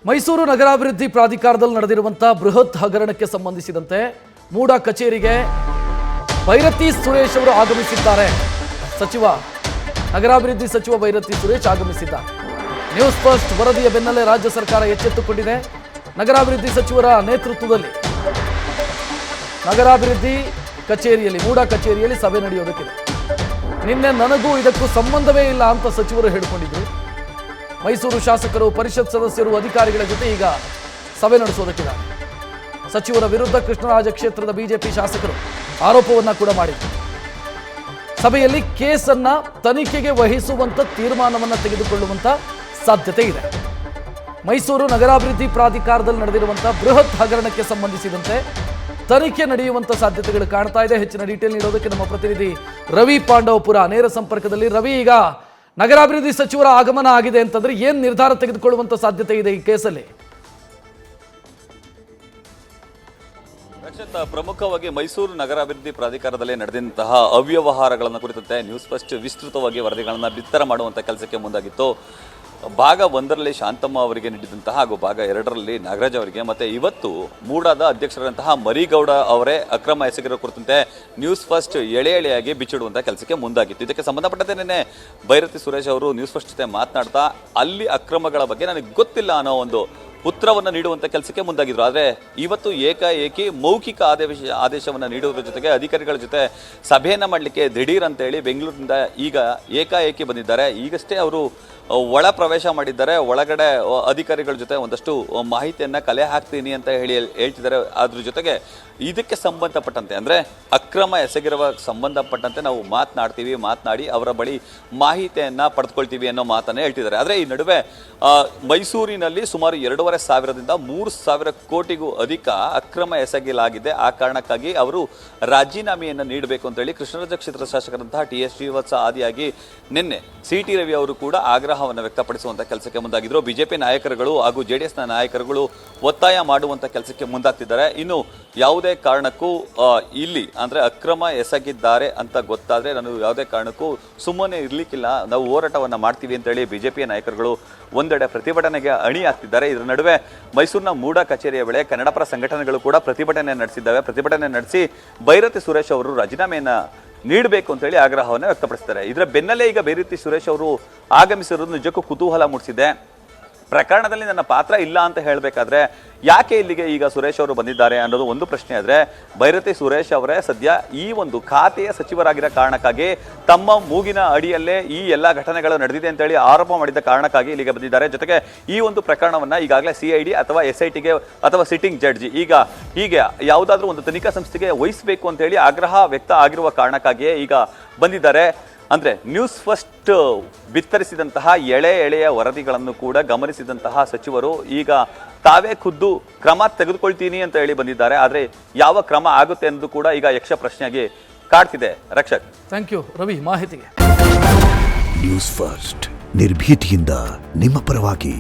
ಮೈಸೂರು ನಗರಾಭಿವೃದ್ಧಿ ಪ್ರಾಧಿಕಾರದಲ್ಲಿ ನಡೆದಿರುವಂತಹ ಬೃಹತ್ ಹಗರಣಕ್ಕೆ ಸಂಬಂಧಿಸಿದಂತೆ ಮೂಡ ಕಚೇರಿಗೆ ಭೈರತಿ ಸುರೇಶ್ ಅವರು ಆಗಮಿಸಿದ್ದಾರೆ. ನಗರಾಭಿವೃದ್ಧಿ ಸಚಿವ ಭೈರತಿ ಸುರೇಶ್ ಆಗಮಿಸಿದ್ದಾರೆ. ನ್ಯೂಸ್ ಫಸ್ಟ್ ವರದಿಯ ಬೆನ್ನಲ್ಲೇ ರಾಜ್ಯ ಸರ್ಕಾರ ಎಚ್ಚೆತ್ತುಕೊಂಡಿದೆ. ನಗರಾಭಿವೃದ್ಧಿ ಸಚಿವರ ನೇತೃತ್ವದಲ್ಲಿ ನಗರಾಭಿವೃದ್ಧಿ ಕಚೇರಿಯಲ್ಲಿ ಮೂಡ ಕಚೇರಿಯಲ್ಲಿ ಸಭೆ ನಡೆಯೋದಕ್ಕಿದೆ. ನಿನ್ನೆ ನನಗೂ ಇದಕ್ಕೂ ಸಂಬಂಧವೇ ಇಲ್ಲ ಅಂತ ಸಚಿವರು ಹೇಳಿಕೊಂಡಿದ್ರು. ಮೈಸೂರು ಶಾಸಕರು, ಪರಿಷತ್ ಸದಸ್ಯರು, ಅಧಿಕಾರಿಗಳ ಜೊತೆ ಈಗ ಸಭೆ ನಡೆಸೋದಕ್ಕಿದ್ದಾರೆ. ಸಚಿವರ ವಿರುದ್ಧ ಕೃಷ್ಣರಾಜ ಕ್ಷೇತ್ರದ ಬಿಜೆಪಿ ಶಾಸಕರು ಆರೋಪವನ್ನ ಕೂಡ ಮಾಡಿದರು. ಸಭೆಯಲ್ಲಿ ಕೇಸನ್ನ ತನಿಖೆಗೆ ವಹಿಸುವಂತ ತೀರ್ಮಾನವನ್ನ ತೆಗೆದುಕೊಳ್ಳುವಂತ ಸಾಧ್ಯತೆ ಇದೆ. ಮೈಸೂರು ನಗರಾಭಿವೃದ್ಧಿ ಪ್ರಾಧಿಕಾರದಲ್ಲಿ ನಡೆದಿರುವಂತಹ ಬೃಹತ್ ಹಗರಣಕ್ಕೆ ಸಂಬಂಧಿಸಿದಂತೆ ತನಿಖೆ ನಡೆಯುವಂತ ಸಾಧ್ಯತೆಗಳು ಕಾಣ್ತಾ ಇದೆ. ಹೆಚ್ಚಿನ ಡೀಟೇಲ್ ನೀಡೋದಕ್ಕೆ ನಮ್ಮ ಪ್ರತಿನಿಧಿ ರವಿ ಪಾಂಡವಪುರ ನೇರ ಸಂಪರ್ಕದಲ್ಲಿ. ರವಿ, ಈಗ ನಗರಾಭಿವೃದ್ಧಿ ಸಚಿವರ ಆಗಮನ ಆಗಿದೆ ಅಂತಂದ್ರೆ ಏನ್ ನಿರ್ಧಾರ ತೆಗೆದುಕೊಳ್ಳುವಂತ ಸಾಧ್ಯತೆ ಇದೆ ಈ ಕೇಸಲ್ಲಿ? ಪ್ರಮುಖವಾಗಿ ಮೈಸೂರು ನಗರಾಭಿವೃದ್ಧಿ ಪ್ರಾಧಿಕಾರದಲ್ಲಿ ನಡೆದಂತಹ ಅವ್ಯವಹಾರಗಳನ್ನು ಕುರಿತಂತೆ ನ್ಯೂಸ್ ಫಸ್ಟ್ ವಿಸ್ತೃತವಾಗಿ ವರದಿಗಳನ್ನು ಬಿತ್ತರ ಮಾಡುವಂಥ ಕೆಲಸಕ್ಕೆ ಮುಂದಾಗಿತ್ತು. ಭಾಗ 1ರಲ್ಲಿ ಶಾಂತಮ್ಮ ಅವರಿಗೆ ನೀಡಿದಂತಹ ಹಾಗೂ ಭಾಗ 2ರಲ್ಲಿ ನಾಗರಾಜ್ ಅವರಿಗೆ ಮತ್ತು ಇವತ್ತು ಮೂಡಾದ ಅಧ್ಯಕ್ಷರಾದಂತಹ ಮರಿಗೌಡ ಅವರೇ ಅಕ್ರಮ ಎಸಗಿರೋ ಕುರಿತಂತೆ ನ್ಯೂಸ್ ಫಸ್ಟ್ ಎಳೆಯಾಗಿ ಬಿಚ್ಚಿಡುವಂಥ ಕೆಲಸಕ್ಕೆ ಮುಂದಾಗಿತ್ತು. ಇದಕ್ಕೆ ಸಂಬಂಧಪಟ್ಟಂತೆ ನಿನ್ನೆ ಭೈರತಿ ಸುರೇಶ್ ಅವರು ನ್ಯೂಸ್ ಫಸ್ಟ್ ಜೊತೆ ಮಾತನಾಡ್ತಾ ಅಲ್ಲಿ ಅಕ್ರಮಗಳ ಬಗ್ಗೆ ನನಗೆ ಗೊತ್ತಿಲ್ಲ ಅನ್ನೋ ಒಂದು ಉತ್ತರವನ್ನು ನೀಡುವಂಥ ಕೆಲಸಕ್ಕೆ ಮುಂದಾಗಿದ್ರು. ಆದರೆ ಇವತ್ತು ಏಕಾಏಕಿ ಮೌಖಿಕ ಆದೇಶವನ್ನು ನೀಡುವುದರ ಜೊತೆಗೆ ಅಧಿಕಾರಿಗಳ ಜೊತೆ ಸಭೆಯನ್ನು ಮಾಡಲಿಕ್ಕೆ ದಿಢೀರ್ ಅಂತೇಳಿ ಬೆಂಗಳೂರಿನಿಂದ ಈಗ ಏಕಾಏಕಿ ಬಂದಿದ್ದಾರೆ. ಈಗಷ್ಟೇ ಅವರು ಒಳ ಪ್ರವೇಶ ಮಾಡಿದ್ದಾರೆ. ಒಳಗಡೆ ಅಧಿಕಾರಿಗಳ ಜೊತೆ ಒಂದಷ್ಟು ಮಾಹಿತಿಯನ್ನು ಕಲೆ ಹಾಕ್ತೀನಿ ಅಂತ ಹೇಳ್ತಿದ್ದಾರೆ. ಅದ್ರ ಜೊತೆಗೆ ಇದಕ್ಕೆ ಸಂಬಂಧಪಟ್ಟಂತೆ ಅಂದರೆ ಅಕ್ರಮ ಎಸಗಿರುವ ಸಂಬಂಧಪಟ್ಟಂತೆ ನಾವು ಮಾತನಾಡಿ ಅವರ ಬಳಿ ಮಾಹಿತಿಯನ್ನು ಪಡೆದುಕೊಳ್ತೀವಿ ಅನ್ನೋ ಮಾತನ್ನು ಹೇಳ್ತಿದ್ದಾರೆ. ಆದರೆ ಈ ನಡುವೆ ಮೈಸೂರಿನಲ್ಲಿ ಸುಮಾರು 2,500ದಿಂದ 3,000 ಕೋಟಿಗೂ ಅಧಿಕ ಅಕ್ರಮ ಎಸಗಲಾಗಿದೆ. ಆ ಕಾರಣಕ್ಕಾಗಿ ಅವರು ರಾಜೀನಾಮೆಯನ್ನು ನೀಡಬೇಕು ಅಂತೇಳಿ ಕೃಷ್ಣರಾಜ ಕ್ಷೇತ್ರ ಶಾಸಕರಂತಹ TS ಶ್ರೀವತ್ಸ ಆದಿಯಾಗಿ ನಿನ್ನೆ CT ರವಿ ಅವರು ಕೂಡ ಆಗ್ರಹವನ್ನು ವ್ಯಕ್ತಪಡಿಸುವಂಥ ಕೆಲಸಕ್ಕೆ ಮುಂದಾಗಿದ್ದರು. ಬಿಜೆಪಿ ನಾಯಕರುಗಳು ಹಾಗೂ JDSನ ನಾಯಕರುಗಳು ಒತ್ತಾಯ ಮಾಡುವಂಥ ಕೆಲಸಕ್ಕೆ ಮುಂದಾಗ್ತಿದ್ದಾರೆ. ಇನ್ನು ಯಾವುದೇ ಕಾರಣಕ್ಕೂ ಇಲ್ಲಿ ಅಂದರೆ ಅಕ್ರಮ ಎಸಗಿದ್ದಾರೆ ಅಂತ ಗೊತ್ತಾದರೆ ನಾನು ಯಾವುದೇ ಕಾರಣಕ್ಕೂ ಸುಮ್ಮನೆ ಇರಲಿಕ್ಕಿಲ್ಲ, ನಾವು ಹೋರಾಟವನ್ನು ಮಾಡ್ತೀವಿ ಅಂತೇಳಿ ಬಿಜೆಪಿಯ ನಾಯಕರುಗಳು ಒಂದೆಡೆ ಪ್ರತಿಭಟನೆಗೆ ಅಣಿ ಆಗ್ತಿದ್ದಾರೆ. ಇದರ ನಡುವೆ ಮೈಸೂರಿನ ಮೂಡ ಕಚೇರಿಯ ವೇಳೆ ಕನ್ನಡಪರ ಸಂಘಟನೆಗಳು ಕೂಡ ಪ್ರತಿಭಟನೆ ನಡೆಸಿದ್ದಾವೆ. ಪ್ರತಿಭಟನೆ ನಡೆಸಿ ಭೈರತಿ ಸುರೇಶ್ ಅವರು ರಾಜೀನಾಮೆಯನ್ನು ನೀಡಬೇಕು ಅಂತೇಳಿ ಆಗ್ರಹವನ್ನು ವ್ಯಕ್ತಪಡಿಸ್ತಾರೆ. ಇದರ ಬೆನ್ನಲ್ಲೇ ಈಗ ಭೈರತಿ ಸುರೇಶ್ ಅವರು ಆಗಮಿಸಿರೋದು ನಿಜಕ್ಕೂ ಕುತೂಹಲ ಮೂಡಿಸಿದೆ. ಪ್ರಕರಣದಲ್ಲಿ ನನ್ನ ಪಾತ್ರ ಇಲ್ಲ ಅಂತ ಹೇಳಬೇಕಾದ್ರೆ ಯಾಕೆ ಇಲ್ಲಿಗೆ ಈಗ ಸುರೇಶ್ ಅವರು ಬಂದಿದ್ದಾರೆ ಅನ್ನೋದು ಒಂದು ಪ್ರಶ್ನೆ. ಆದರೆ ಭೈರತಿ ಸುರೇಶ್ ಅವರೇ ಸದ್ಯ ಈ ಒಂದು ಖಾತೆಯ ಸಚಿವರಾಗಿರೋ ಕಾರಣಕ್ಕಾಗಿ ತಮ್ಮ ಮೂಗಿನ ಅಡಿಯಲ್ಲೇ ಈ ಎಲ್ಲ ಘಟನೆಗಳು ನಡೆದಿದೆ ಅಂತೇಳಿ ಆರೋಪ ಮಾಡಿದ ಕಾರಣಕ್ಕಾಗಿ ಇಲ್ಲಿಗೆ ಬಂದಿದ್ದಾರೆ. ಜೊತೆಗೆ ಈ ಒಂದು ಪ್ರಕರಣವನ್ನು ಈಗಾಗಲೇ CID ಅಥವಾ SITಗೆ ಅಥವಾ ಸಿಟ್ಟಿಂಗ್ ಜಡ್ಜಿ ಹೀಗೆ ಯಾವುದಾದ್ರೂ ಒಂದು ತನಿಖಾ ಸಂಸ್ಥೆಗೆ ವಹಿಸಬೇಕು ಅಂತೇಳಿ ಆಗ್ರಹ ವ್ಯಕ್ತ ಆಗಿರುವ ಕಾರಣಕ್ಕಾಗಿಯೇ ಈಗ ಬಂದಿದ್ದಾರೆ. ಅಂದರೆ ನ್ಯೂಸ್ ಫಸ್ಟ್ ಬಿತ್ತರಿಸಿದಂತಹ ಎಳೆಯ ವರದಿಗಳನ್ನು ಕೂಡ ಗಮನಿಸಿದಂತಹ ಸಚಿವರು ಈಗ ತಾವೇ ಖುದ್ದು ಕ್ರಮ ತೆಗೆದುಕೊಳ್ತೀನಿ ಅಂತ ಹೇಳಿ ಬಂದಿದ್ದಾರೆ. ಆದರೆ ಯಾವ ಕ್ರಮ ಆಗುತ್ತೆ ಅನ್ನೋದು ಕೂಡ ಈಗ ಯಕ್ಷ ಪ್ರಶ್ನೆಯಾಗಿ ಕಾಡ್ತಿದೆ. ರಕ್ಷಕ್, ಥ್ಯಾಂಕ್ ಯು ರವಿ ಮಾಹಿತಿಗೆ. ನ್ಯೂಸ್ ಫಸ್ಟ್ ನಿರ್ಭೀತಿಯಿಂದ ನಿಮ್ಮ ಪರವಾಗಿ.